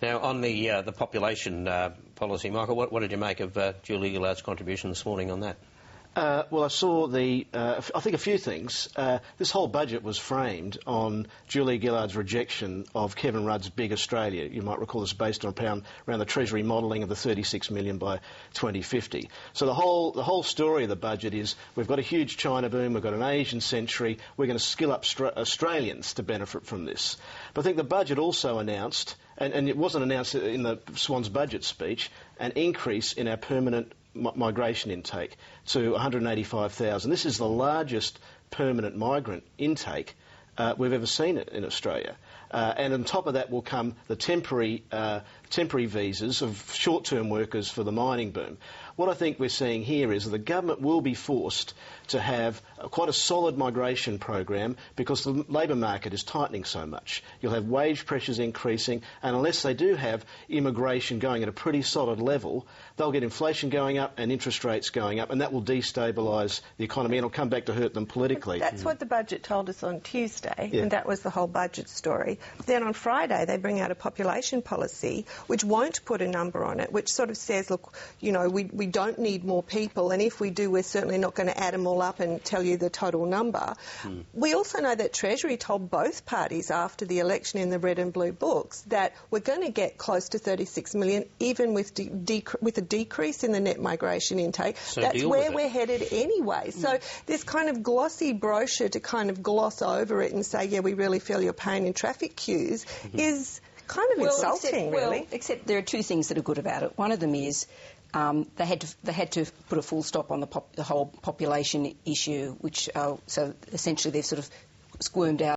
Now, on the population policy, Michael, what did you make of Julia Gillard's contribution this morning on that? Well, I saw I think a few things. This whole budget was framed on Julia Gillard's rejection of Kevin Rudd's Big Australia. You might recall this based on around the Treasury modelling of the 36 million by 2050. So the whole story of the budget is we've got a huge China boom, we've got an Asian century, we're going to skill up Australians to benefit from this. But I think the budget also announced, and it wasn't announced in the Swan's budget speech, an increase in our permanent migration intake to 185,000. This is the largest permanent migrant intake we've ever seen in Australia. And on top of that will come the temporary visas of short-term workers for the mining boom. What I think we're seeing here is that the government will be forced to have quite a solid migration program because the labour market is tightening so much. You'll have wage pressures increasing, and unless they do have immigration going at a pretty solid level, they'll get inflation going up and interest rates going up, and that will destabilise the economy and it'll come back to hurt them politically. That's what the budget told us on Tuesday, and that was the whole budget story. Then on Friday they bring out a population policy which won't put a number on it, which sort of says, look, you know, we don't need more people, and if we do, we're certainly not going to add them all up and tell you the total number. We also know that Treasury told both parties after the election in the red and blue books that we're going to get close to 36 million, even with a decrease in the net migration intake. So that's where we're headed anyway. So this kind of glossy brochure to kind of gloss over it and say, yeah, we really feel your pain in traffic queues is kind of insulting, really. Except there are two things that are good about it. One of them is they had to put a full stop on the whole population issue, which so essentially they've sort of squirmed out